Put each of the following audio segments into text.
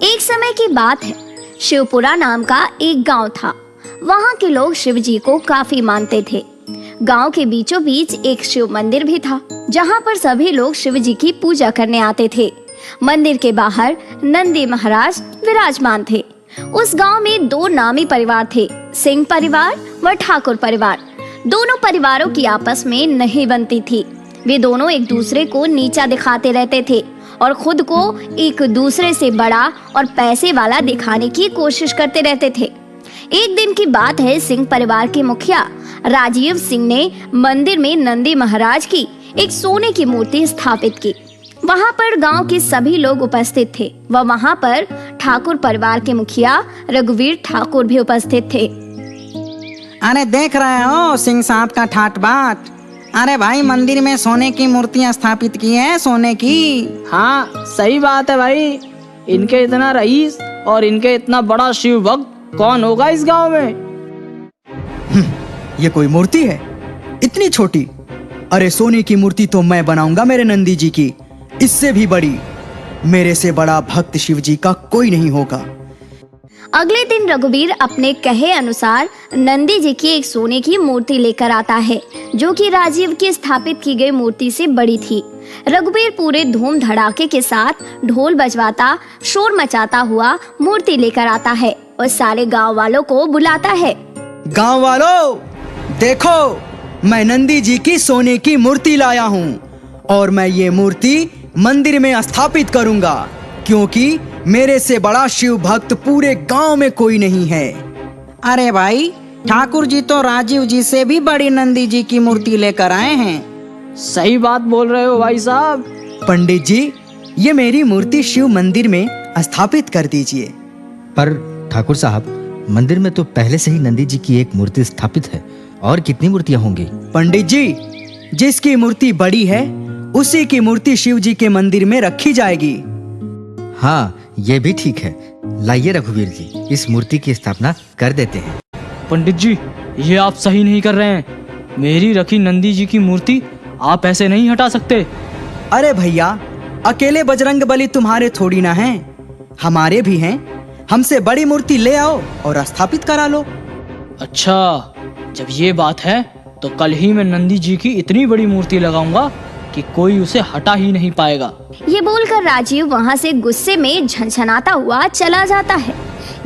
एक समय की बात है, शिवपुरा नाम का एक गांव था। वहां के लोग शिव जी को काफी मानते थे। गांव के बीचों बीच एक शिव मंदिर भी था, जहां पर सभी लोग शिव जी की पूजा करने आते थे। मंदिर के बाहर नंदी महाराज विराजमान थे। उस गांव में दो नामी परिवार थे, सिंह परिवार व ठाकुर परिवार। दोनों परिवारों की आपस में नहीं बनती थी। वे दोनों एक दूसरे को नीचा दिखाते रहते थे और खुद को एक दूसरे से बड़ा और पैसे वाला दिखाने की कोशिश करते रहते थे। एक दिन की बात है, सिंह परिवार के मुखिया राजीव सिंह ने मंदिर में नंदी महाराज की एक सोने की मूर्ति स्थापित की। वहां पर गांव के सभी लोग उपस्थित थे व वहां पर ठाकुर परिवार के मुखिया रघुवीर ठाकुर भी उपस्थित थे। अरे देख रहे हो सिंह साहब का ठाट बाट। अरे भाई, मंदिर में सोने की मूर्तियां स्थापित की है, सोने की। हाँ सही बात है भाई। इनके इतना रईस और इनके इतना बड़ा शिव भक्त कौन होगा इस गांव में? ये कोई मूर्ति है इतनी छोटी? अरे सोने की मूर्ति तो मैं बनाऊंगा मेरे नंदी जी की, इससे भी बड़ी। मेरे से बड़ा भक्त शिव जी का कोई नहीं होगा। अगले दिन रघुवीर अपने कहे अनुसार नंदी जी की एक सोने की मूर्ति लेकर आता है, जो कि राजीव की स्थापित की गई मूर्ति से बड़ी थी। रघुवीर पूरे धूम धड़ाके के साथ ढोल बजवाता, शोर मचाता हुआ मूर्ति लेकर आता है और सारे गांव वालों को बुलाता है। गांव वालों, देखो, मैं नंदी जी की सोने की मूर्ति लाया हूँ और मैं ये मूर्ति मंदिर में स्थापित करूंगा, क्योंकि मेरे से बड़ा शिव भक्त पूरे गांव में कोई नहीं है। अरे भाई, ठाकुर जी तो राजीव जी से भी बड़ी नंदी जी की मूर्ति लेकर आए हैं। सही बात बोल रहे हो भाई साहब। पंडित जी, ये मेरी मूर्ति शिव मंदिर में स्थापित कर दीजिए। पर ठाकुर साहब, मंदिर में तो पहले से ही नंदी जी की एक मूर्ति स्थापित है, और कितनी मूर्तियां होंगी? पंडित जी, जिसकी मूर्ति बड़ी है उसी की मूर्ति शिव जी के मंदिर में रखी जाएगी। हाँ, ये भी ठीक है। लाइए रघुवीर जी, इस मूर्ति की स्थापना कर देते हैं। पंडित जी, ये आप सही नहीं कर रहे हैं। मेरी रखी नंदी जी की मूर्ति आप ऐसे नहीं हटा सकते। अरे भैया, अकेले बजरंग बली तुम्हारे थोड़ी ना हैं, हमारे भी हैं। हमसे बड़ी मूर्ति ले आओ और स्थापित करा लो। अच्छा, जब ये बात है तो कल ही मैं नंदी जी की इतनी बड़ी मूर्ति लगाऊंगा कि कोई उसे हटा ही नहीं पाएगा। ये बोलकर राजीव वहाँ से गुस्से में झनझनाता हुआ चला जाता है।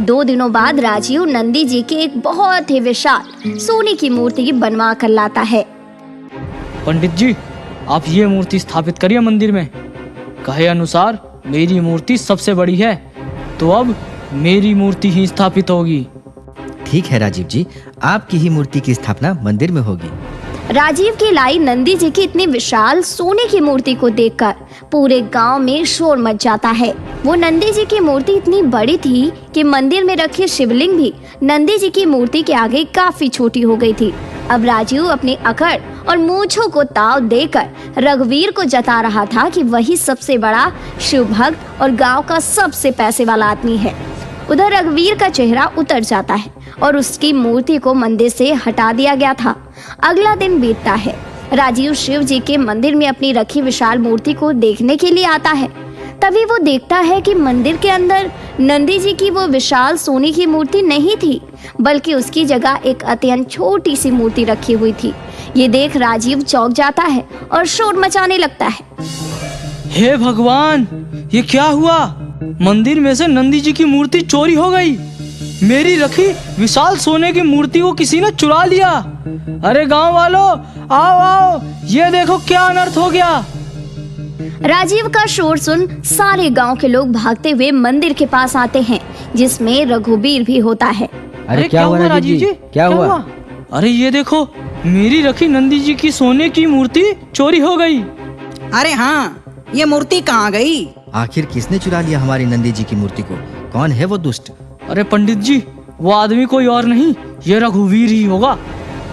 2 दिनों बाद राजीव नंदी जी की एक बहुत ही विशाल सोने की मूर्ति बनवा कर लाता है। पंडित जी, आप ये मूर्ति स्थापित करिए मंदिर में। कहे अनुसार मेरी मूर्ति सबसे बड़ी है, तो अब मेरी मूर्ति ही स्थापित होगी। ठीक है राजीव जी, आपकी ही मूर्ति की स्थापना मंदिर में होगी। राजीव की लाई नंदी जी की इतनी विशाल सोने की मूर्ति को देखकर पूरे गांव में शोर मच जाता है। वो नंदी जी की मूर्ति इतनी बड़ी थी कि मंदिर में रखी शिवलिंग भी नंदी जी की मूर्ति के आगे काफी छोटी हो गई थी। अब राजीव अपनी अकड़ और मूंछों को ताव देकर रघुवीर को जता रहा था कि वही सबसे बड़ा शिव भक्त और गांव का सबसे पैसे वाला आदमी है। उधर रघुवीर का चेहरा उतर जाता है और उसकी मूर्ति को मंदिर से हटा दिया गया था। अगला दिन बीतता है। राजीव शिव जी के मंदिर में अपनी रखी विशाल मूर्ति को देखने के लिए आता है। तभी वो देखता है कि मंदिर के अंदर नंदी जी की वो विशाल सोने की मूर्ति नहीं थी, बल्कि उसकी जगह एक अत्यंत छोटी सी मूर्ति रखी हुई थी। ये देख राजीव चौंक जाता है और शोर मचाने लगता है। हे भगवान, ये क्या हुआ? मंदिर में से नंदी जी की मूर्ति चोरी हो गई। मेरी रखी विशाल सोने की मूर्ति को किसी ने चुरा लिया। अरे गांव वालों, आओ आओ, ये देखो क्या अनर्थ हो गया। राजीव का शोर सुन सारे गांव के लोग भागते हुए मंदिर के पास आते हैं, जिसमें रघुवीर भी होता है। अरे क्या हुआ राजीव जी? क्या हुआ? अरे ये देखो, मेरी रखी नंदी जी की सोने की मूर्ति चोरी हो गई। अरे हाँ, ये मूर्ति कहाँ गई? आखिर किसने चुरा लिया हमारी नंदी जी की मूर्ति को? कौन है वो दुष्ट? अरे पंडित जी, वो आदमी कोई और नहीं, ये रघुवीर ही होगा।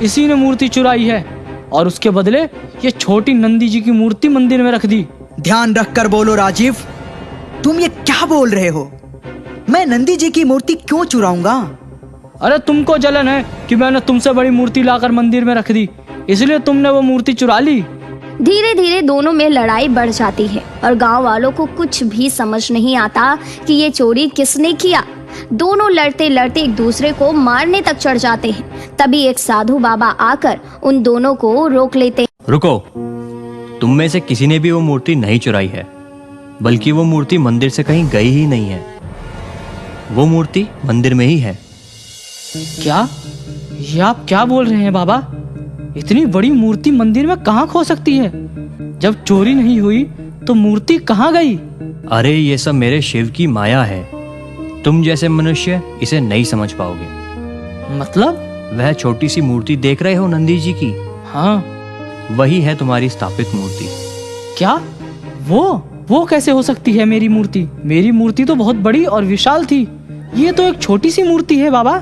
इसी ने मूर्ति चुराई है और उसके बदले ये छोटी नंदी जी की मूर्ति मंदिर में रख दी। ध्यान रखकर बोलो राजीव, तुम ये क्या बोल रहे हो? मैं नंदी जी की मूर्ति क्यों चुराऊंगा? अरे तुमको जलन है कि मैंने तुमसे बड़ी मूर्ति लाकर मंदिर में रख दी, इसलिए तुमने वो मूर्ति चुरा ली। धीरे धीरे दोनों में लड़ाई बढ़ जाती है और गांव वालों को कुछ भी समझ नहीं आता कि ये चोरी किसने किया। दोनों लड़ते लड़ते एक दूसरे को मारने तक चढ़ जाते हैं। तभी एक साधु बाबा आकर उन दोनों को रोक लेते हैं। रुको, तुम में से किसी ने भी वो मूर्ति नहीं चुराई है, बल्कि वो मूर्ति मंदिर से कहीं गई ही नहीं है। वो मूर्ति मंदिर में ही है। क्या? ये आप क्या बोल रहे हैं बाबा? इतनी बड़ी मूर्ति मंदिर में कहाँ खो सकती है? जब चोरी नहीं हुई तो मूर्ति कहाँ गई? अरे ये सब मेरे शिव की माया है। तुम जैसे मनुष्य इसे नहीं समझ पाओगे। मतलब? वह छोटी सी मूर्ति देख रहे हो नंदी जी की? हाँ। वही है तुम्हारी स्थापित मूर्ति। क्या? वो कैसे हो सकती है मेरी मूर्ति? मेरी मूर्ति तो बहुत बड़ी और विशाल थी। ये तो एक छोटी सी मूर्ति है बाबा।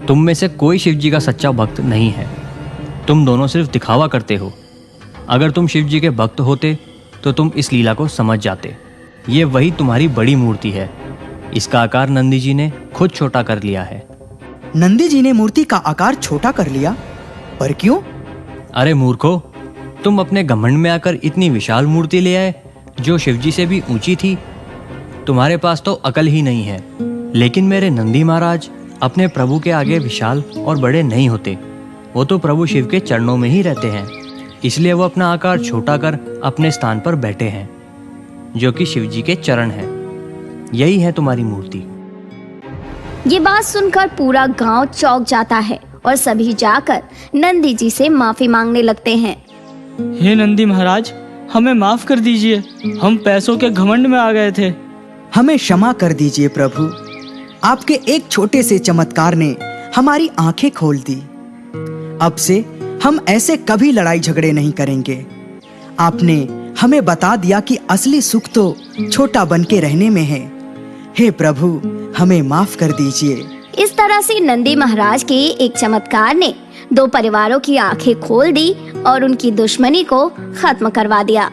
तुम में से कोई शिव जी का सच्चा भक्त नहीं है। तुम दोनों सिर्फ दिखावा करते हो। अगर तुम शिव जी के भक्त होते तो तुम इस लीला को समझ जाते। ये वही तुम्हारी बड़ी मूर्ति है। इसका आकार नंदी जी ने खुद छोटा कर लिया है। नंदी जी ने मूर्ति का आकार छोटा कर लिया? पर क्यों? अरे मूर्खो, तुम अपने घमंड में आकर इतनी विशाल मूर्ति ले आए जो शिवजी से भी ऊंची थी। तुम्हारे पास तो अकल ही नहीं है। लेकिन मेरे नंदी महाराज अपने प्रभु के आगे विशाल और बड़े नहीं होते। वो तो प्रभु शिव के चरणों में ही रहते हैं, इसलिए वो अपना आकार छोटा कर अपने स्थान पर बैठे हैं, जो कि शिव जी के चरण हैं। यही है तुम्हारी मूर्ति। ये बात सुनकर पूरा गांव चौंक जाता है और सभी जाकर नंदी जी से माफी मांगने लगते हैं। हे नंदी महाराज, हमें माफ कर दीजिए। हम पैसों के घमंड में आ गए थे। हमें क्षमा कर दीजिए प्रभु। आपके एक छोटे से चमत्कार ने हमारी आंखें खोल दी। अब से हम ऐसे कभी लड़ाई झगड़े नहीं करेंगे। आपने हमें बता दिया कि असली सुख तो छोटा बन के रहने में है। हे प्रभु, हमें माफ कर दीजिए। इस तरह से नंदी महाराज के एक चमत्कार ने दो परिवारों की आंखें खोल दी और उनकी दुश्मनी को खत्म करवा दिया।